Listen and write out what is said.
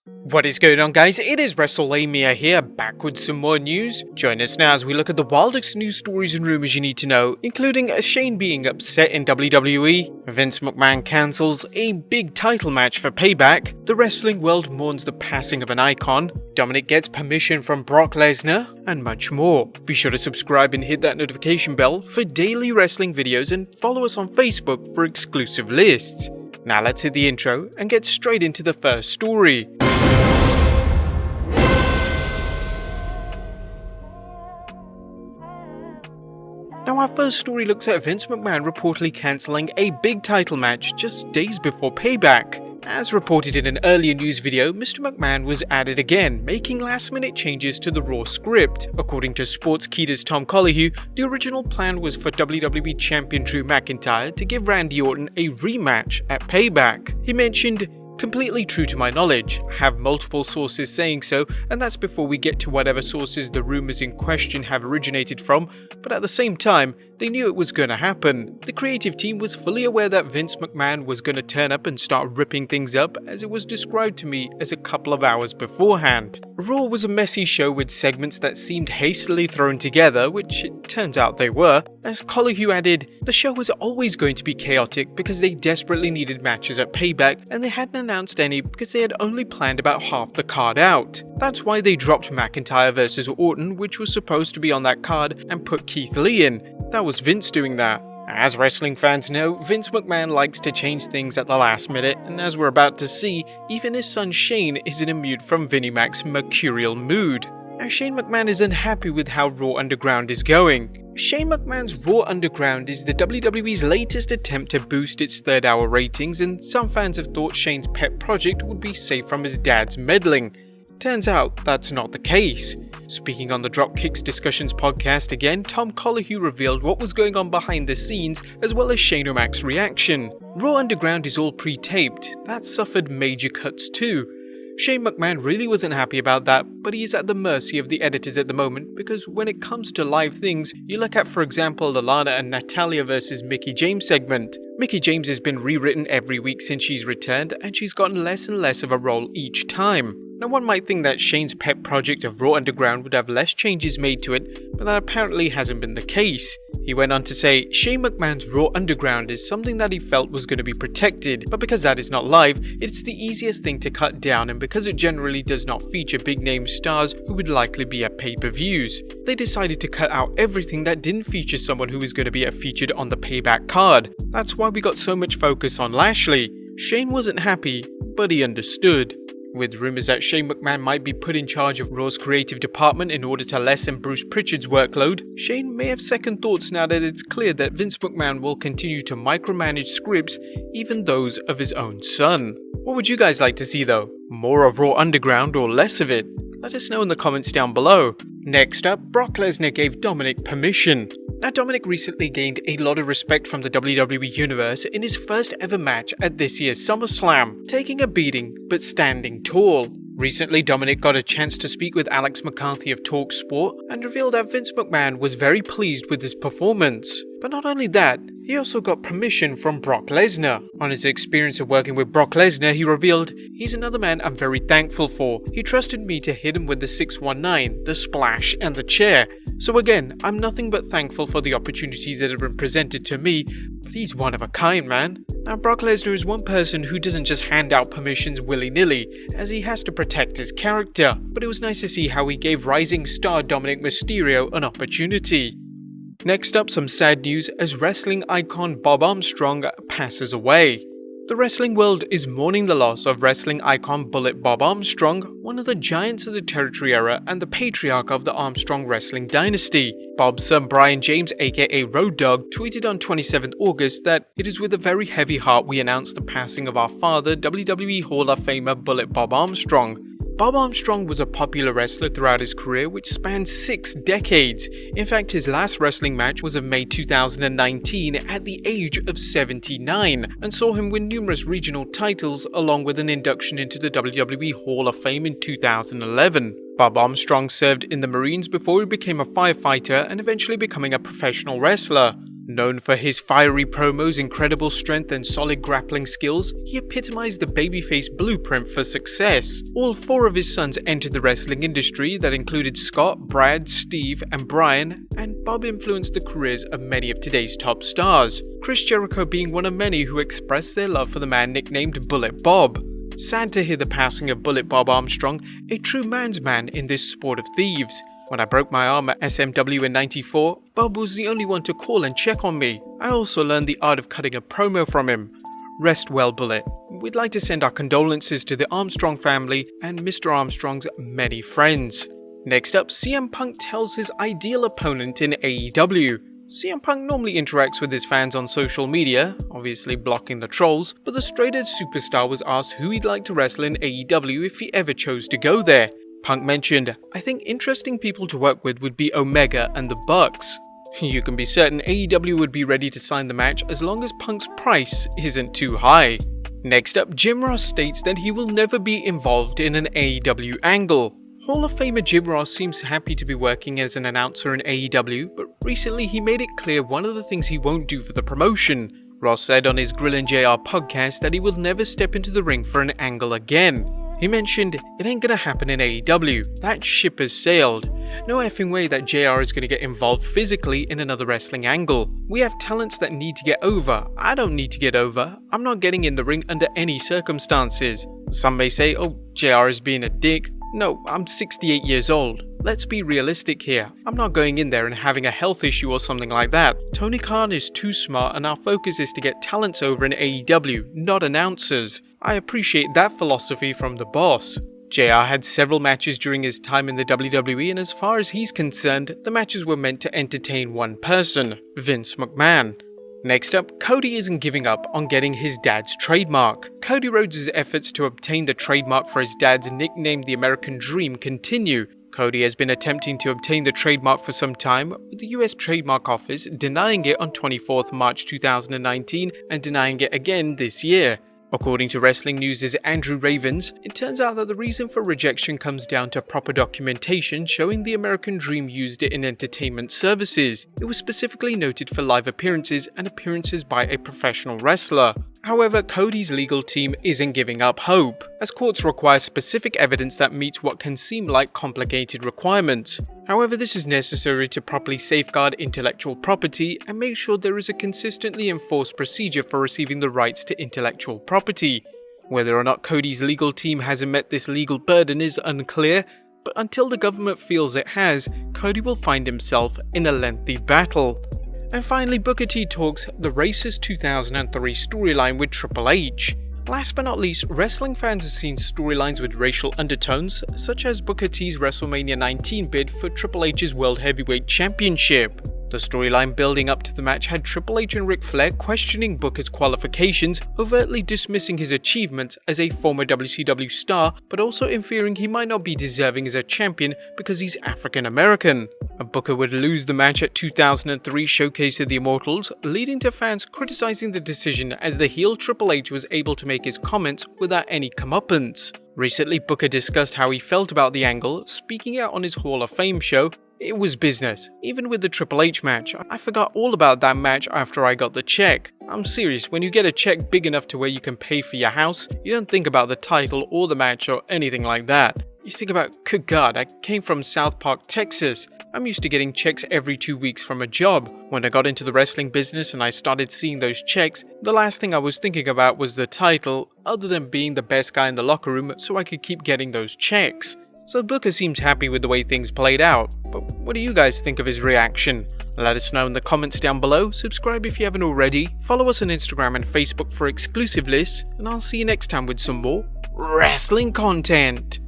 What is going on, guys? It is Wrestlelamia here, back with some more news. Join us now as we look at the wildest news stories and rumors you need to know, including Shane being upset in WWE, Vince McMahon cancels a big title match for Payback, the wrestling world mourns the passing of an icon, Dominik gets permission from Brock Lesnar, and much more. Be sure to subscribe and hit that notification bell for daily wrestling videos and follow us on Facebook for exclusive lists. Now let's hit the intro and get straight into the first story. Now our first story looks at Vince McMahon reportedly cancelling a big title match just days before Payback. As reported in an earlier news video, Mr. McMahon was added again, making last-minute changes to the Raw script. According to Sportskeeda's Tom Colohue, the original plan was for WWE Champion Drew McIntyre to give Randy Orton a rematch at Payback. He mentioned, "Completely true to my knowledge. I have multiple sources saying so, and that's before we get to whatever sources the rumors in question have originated from, but at the same time, they knew it was going to happen. The creative team was fully aware that Vince McMahon was going to turn up and start ripping things up, as it was described to me as a couple of hours beforehand." Raw was a messy show with segments that seemed hastily thrown together, which it turns out they were. As Colohue added, "The show was always going to be chaotic because they desperately needed matches at Payback, and they hadn't announced any because they had only planned about half the card out. That's why they dropped McIntyre vs Orton, which was supposed to be on that card, and put Keith Lee in. That was Vince doing that." As wrestling fans know, Vince McMahon likes to change things at the last minute, and as we're about to see, even his son Shane isn't immune from Vinnie Mac's mercurial mood. Now Shane McMahon is unhappy with how Raw Underground is going. Shane McMahon's Raw Underground is the WWE's latest attempt to boost its third-hour ratings, and some fans have thought Shane's pet project would be safe from his dad's meddling. Turns out that's not the case. Speaking on the Dropkicks Discussions podcast again, Tom Colohue revealed what was going on behind the scenes as well as Shane O'Mac's reaction. Raw Underground is all pre-taped. That suffered major cuts too. Shane McMahon really wasn't happy about that, but he is at the mercy of the editors at the moment because when it comes to live things, you look at, for example, the Lana and Natalya vs Mickie James segment. Mickie James has been rewritten every week since she's returned, and she's gotten less and less of a role each time. Now one might think that Shane's pet project of Raw Underground would have less changes made to it, but that apparently hasn't been the case. He went on to say, "Shane McMahon's Raw Underground is something that he felt was going to be protected, but because that is not live, it's the easiest thing to cut down, and because it generally does not feature big name stars who would likely be at pay-per-views. They decided to cut out everything that didn't feature someone who was going to be featured on the Payback card. That's why we got so much focus on Lashley." Shane wasn't happy, but he understood. With rumors that Shane McMahon might be put in charge of Raw's creative department in order to lessen Bruce Pritchard's workload, Shane may have second thoughts now that it's clear that Vince McMahon will continue to micromanage scripts, even those of his own son. What would you guys like to see though? More of Raw Underground or less of it? Let us know in the comments down below. Next up, Brock Lesnar gave Dominik permission. Now Dominik recently gained a lot of respect from the WWE Universe in his first ever match at this year's SummerSlam, taking a beating but standing tall. Recently, Dominik got a chance to speak with Alex McCarthy of TalkSport and revealed that Vince McMahon was very pleased with his performance. But not only that, he also got permission from Brock Lesnar. On his experience of working with Brock Lesnar, he revealed, "He's another man I'm very thankful for. He trusted me to hit him with the 619, the splash, and the chair. So again, I'm nothing but thankful for the opportunities that have been presented to me, but he's one of a kind, man." Now Brock Lesnar is one person who doesn't just hand out permissions willy-nilly, as he has to protect his character, but it was nice to see how he gave rising star Dominik Mysterio an opportunity. Next up, some sad news as wrestling icon Bob Armstrong passes away. The wrestling world is mourning the loss of wrestling icon Bullet Bob Armstrong, one of the giants of the Territory era and the patriarch of the Armstrong wrestling dynasty. Bob's son Brian James, aka Road Dogg, tweeted on 27th August that "It is with a very heavy heart we announce the passing of our father, WWE Hall of Famer Bullet Bob Armstrong. Bob Armstrong was a popular wrestler throughout his career, which spanned 6 decades. In fact, his last wrestling match was of May 2019 at the age of 79, and saw him win numerous regional titles along with an induction into the WWE Hall of Fame in 2011. Bob Armstrong served in the Marines before he became a firefighter and eventually becoming a professional wrestler. Known for his fiery promos, incredible strength, and solid grappling skills, he epitomized the babyface blueprint for success. All 4 of his sons entered the wrestling industry, that included Scott, Brad, Steve, and Brian, and Bob influenced the careers of many of today's top stars, Chris Jericho being one of many who expressed their love for the man nicknamed Bullet Bob. Sad to hear the passing of Bullet Bob Armstrong, a true man's man in this sport of thieves. When I broke my arm at SMW in '94, Bob was the only one to call and check on me. I also learned the art of cutting a promo from him. Rest well, Bullet. We'd like to send our condolences to the Armstrong family and Mr. Armstrong's many friends. Next up, CM Punk tells his ideal opponent in AEW. CM Punk normally interacts with his fans on social media, obviously blocking the trolls, but the straight-edge superstar was asked who he'd like to wrestle in AEW if he ever chose to go there. Punk mentioned, "I think interesting people to work with would be Omega and the Bucks." You can be certain AEW would be ready to sign the match as long as Punk's price isn't too high. Next up, Jim Ross states that he will never be involved in an AEW angle. Hall of Famer Jim Ross seems happy to be working as an announcer in AEW, but recently he made it clear one of the things he won't do for the promotion. Ross said on his Grillin' JR podcast that he will never step into the ring for an angle again. He mentioned, "It ain't gonna happen in AEW, that ship has sailed. No effing way that JR is gonna get involved physically in another wrestling angle. We have talents that need to get over. I don't need to get over. I'm not getting in the ring under any circumstances." Some may say, "Oh, JR is being a dick." No, I'm 68 years old. Let's be realistic here. I'm not going in there and having a health issue or something like that. Tony Khan is too smart and our focus is to get talents over in AEW, not announcers. I appreciate that philosophy from the boss. JR had several matches during his time in the WWE, and as far as he's concerned, the matches were meant to entertain one person, Vince McMahon. Next up, Cody isn't giving up on getting his dad's trademark. Cody Rhodes' efforts to obtain the trademark for his dad's nickname The American Dream continue. Cody has been attempting to obtain the trademark for some time, with the US Trademark Office denying it on 24th March 2019 and denying it again this year. According to Wrestling News' Andrew Ravens, it turns out that the reason for rejection comes down to proper documentation showing the American Dream used it in entertainment services. It was specifically noted for live appearances and appearances by a professional wrestler. However, Cody's legal team isn't giving up hope, as courts require specific evidence that meets what can seem like complicated requirements. However, this is necessary to properly safeguard intellectual property and make sure there is a consistently enforced procedure for receiving the rights to intellectual property. Whether or not Cody's legal team hasn't met this legal burden is unclear, but until the government feels it has, Cody will find himself in a lengthy battle. And finally, Booker T talks the Racist 2003 storyline with Triple H. Last but not least, wrestling fans have seen storylines with racial undertones, such as Booker T's WrestleMania 19 bid for Triple H's World Heavyweight Championship. The storyline building up to the match had Triple H and Ric Flair questioning Booker's qualifications, overtly dismissing his achievements as a former WCW star, but also inferring he might not be deserving as a champion because he's African American. Booker would lose the match at 2003 Showcase of the Immortals, leading to fans criticizing the decision as the heel Triple H was able to make his comments without any comeuppance. Recently, Booker discussed how he felt about the angle, speaking out on his Hall of Fame show. "It was business. Even with the Triple H match, I forgot all about that match after I got the check. I'm serious, when you get a check big enough to where you can pay for your house, you don't think about the title or the match or anything like that. You think about, good God, I came from South Park, Texas. I'm used to getting checks every 2 weeks from a job. When I got into the wrestling business and I started seeing those checks, the last thing I was thinking about was the title, other than being the best guy in the locker room so I could keep getting those checks." So Booker seems happy with the way things played out, but what do you guys think of his reaction? Let us know in the comments down below, subscribe if you haven't already, follow us on Instagram and Facebook for exclusive lists, and I'll see you next time with some more wrestling content.